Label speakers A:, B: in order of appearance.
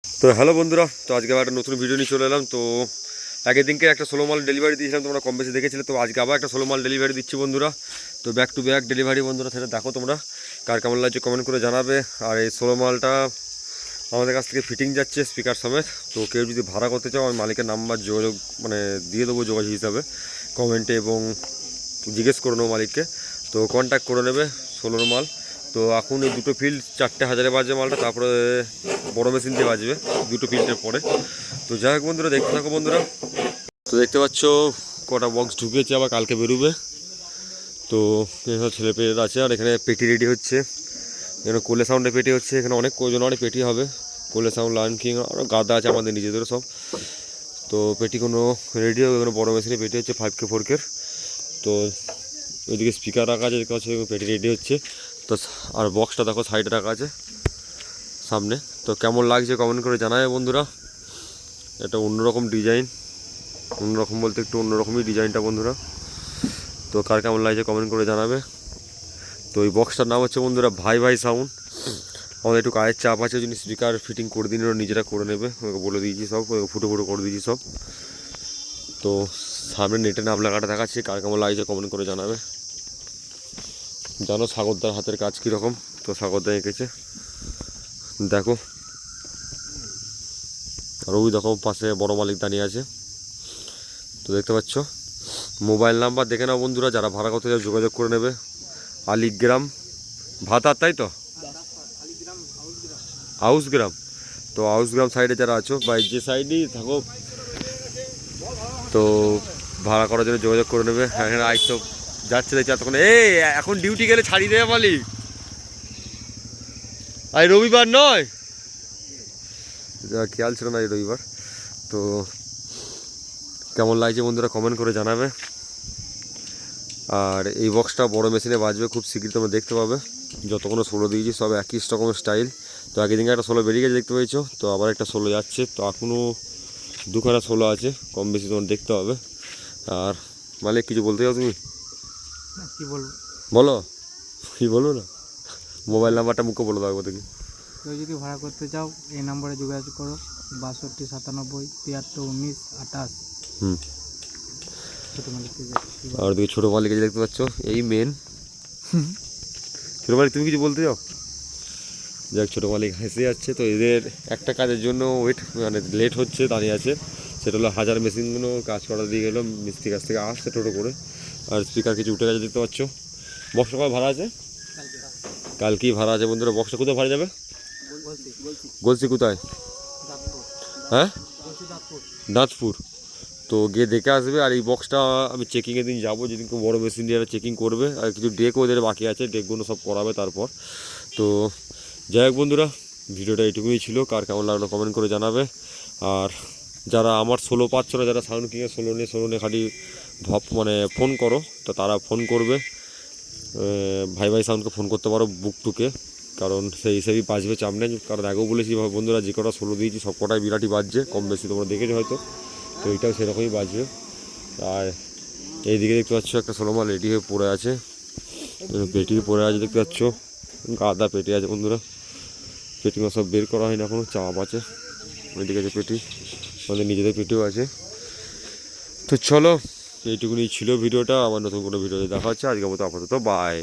A: তো হ্যালো বন্ধুরা, তো আজকে আবার একটা নতুন ভিডিও নিয়ে চলে এলাম। তো আগের দিনকে একটা 16 মাল ডেলিভারি দিয়েছিলাম, তোমরা কম বেশি দেখেছিলে। তো আজকে আবার একটা 16 মাল ডেলিভারি দিচ্ছি বন্ধুরা। তো ব্যাক টু ব্যাক ডেলিভারি বন্ধুরা, সেটা দেখো তোমরা কার কেমন লাগছে কমেন্ট করে জানাবে। আর এই 16 মালটা আমাদের কাছ থেকে ফিটিং যাচ্ছে স্পিকার সমেত। তো কেউ যদি ভাড়া করতে চাও আমি মালিকের নাম্বার যোগাযোগ দিয়ে দেবো যোগাযোগ হিসাবে কমেন্টে, এবং জিজ্ঞেস করে নেবো মালিককে। তো কন্ট্যাক্ট করে নেবে 16 মাল। তো এখন এই দুটো ফিল্ড 4,000 বাজবে মালটা, তারপরে বড় মেশিন দিয়ে বাজবে দুটো ফিল্ডের পরে। তো যাই হোক বন্ধুরা, দেখতে থাকো বন্ধুরা। তো দেখতে পাচ্ছ কটা বক্স ঢুকেছে, আবার কালকে বেরোবে। তো এখানে ছেলে পেয়েরা আছে, আর এখানে পেটি রেডি হচ্ছে। এখানে কোলে সাউন্ডে পেটি হচ্ছে, এখানে অনেক অনেক পেটি হবে। কোলে সাউন্ড, লায়ন কিং, আরও গাদা আছে আমাদের নিজেদেরও সব। তো পেটি কোনো রেডি হবে, এখানে বড়ো মেশিনে পেটি হচ্ছে 5K 4K। তো ওইদিকে স্পিকার রাখা আছে, পেটি রেডি হচ্ছে। তো আর বক্সটা দেখো সাইডে রাখা আছে সামনে। তো কেমন লাগছে কমেন্ট করে জানাবে বন্ধুরা। এটা অন্যরকম ডিজাইন, অন্যরকম বলতে একটু অন্যরকমই ডিজাইনটা বন্ধুরা। তো কার কেমন লাগছে কমেন্ট করে জানাবে। তো এই বক্সটার নাম হচ্ছে বন্ধুরা ভাই ভাই সাউন্ড। আমাদের একটু কাজের চাপ আছে, যিনি স্পিকার ফিটিং করে দিন, ওরা নিজেরা করে নেবে, ওকে বলে দিয়েছি সব, ফুটো ফুটো করে দিয়েছি সব। তো সামনে নেটে নাম লাগাটা দেখাচ্ছি, কার কেমন লাগছে কমেন্ট করে জানাবে। জানো সাগরদার হাতের কাজ কীরকম, তো সাগরদা এঁকেছে দেখো। আর ওই দেখো পাশে বড় মালিক দাঁড়িয়ে আছে। তো দেখতে পাচ্ছ, মোবাইল নাম্বার দেখে নাও বন্ধুরা, যারা ভাড়া করতে যাও যোগাযোগ করে নেবে। আলিগ্রাম ভাতার, তাই তো হাউসগ্রাম। তো হাউসগ্রাম সাইডে যারা আছো বা যে সাইডেই থাকো, তো ভাড়া করার জন্য যোগাযোগ করে নেবে। এখানে আজ তো যাচ্ছে দেখছি তখন, এখন ডিউটি গেলে ছাড়িয়ে দেবে মালিক, আজ রবিবার নয়, খেয়াল ছিল না এই রবিবার। তো কেমন লাগছে বন্ধুরা কমেন্ট করে জানাবে। আর এই বক্সটা বড় মেশিনে বাজবে, খুব শীঘ্রই তোমরা দেখতে পাবে। যতক্ষণ 16 দিয়েছি সব একই রকমের স্টাইল। তো আগের দিনকে একটা 16 বেরিয়ে গেছে দেখতে পেয়েছো, তো আবার একটা 16 যাচ্ছে। তো এখনও দুখানা 16 আছে, কম বেশি তোমার দেখতে হবে। আর মালিক কিছু বলতে চাও তুমি?
B: কি বলবো,
A: বলো, কি বলবো না, মোবাইল নাম্বারটা মুখে বলে দাও দেখি।
B: কেউ যদি ভাড়া করতে চাও এই নম্বরে যোগাযোগ করো, 62 97 73 19 28।
A: হুম।
B: ছোটো মালিক।
A: আর দিকে ছোটো মালিক দেখতে পাচ্ছ, এই মেন ছোটো মালিক। তুমি কিছু বলতে চাও? যাক, ছোটো মালিক হেসে যাচ্ছে। তো এদের একটা কাজের জন্য লেট হচ্ছে, দাঁড়িয়ে আছে। সেটা হলো হাজার মেশিনগুলো কাজ করা দিয়ে গেলো, মিস্ত্রি কাছ থেকে আসছে টোটো করে। আর স্পিকার কিছু উঠে গেছে দেখতে পাচ্ছ। বক্সটা কবে ভাড়া আছে? কালকেই ভাড়া আছে বন্ধুরা। বক্সটা কোথায় ভাড়া যাবে? গলসি কোথায়? হ্যাঁ, দাঁতপুর। তো গিয়ে দেখে আসবে। আর এই বক্সটা আমি চেকিংয়ের দিন যাবো, যেদিন খুব বড়ো মেশিন দিয়ে চেকিং করবে। আর কিছু ডেকও ওদের বাকি আছে, ডেকগুলো সব করাবে তারপর। তো যাই হোক বন্ধুরা, ভিডিওটা এইটুকুই ছিল। কার কেমন লাগলো কমেন্ট করে জানাবে। আর যারা আমার 16 পাচ্ছ না, যারা সাউন্ড কিংয়ে 16 নিয়ে খালি ফোন করো, তো তারা ফোন করবে ভাই ভাই সাউন্ডকে ফোন করতে পারো বুক টুকে, কারণ সেই হিসেবেই বাজবে, চাপ নেই। কারণ আগেও বলেছি বন্ধুরা, যে কটা 16 দিয়েছি সব কটাই বিরাটই বাজছে, কম বেশি তোমরা দেখেছো হয়তো। তো এইটাও সেরকমই বাজবে। আর এইদিকে দেখতে পাচ্ছ একটা 16 মাল রেডি হয়ে পড়ে আছে, পেটি পড়ে আছে দেখতে পাচ্ছ, গাদা পেটি আছে বন্ধুরা। পেটিগুলো সব বের করা হয়নি এখনও, চাপ আছে। ওইদিকে আছে পেটি, আমাদের নিজেদের পেটিও আছে। তো চলো, এইটুকুনি ছিল ভিডিওটা। আবার নতুন কোনো ভিডিওতে দেখা হচ্ছে। আজকের মতো আপাতত বাই।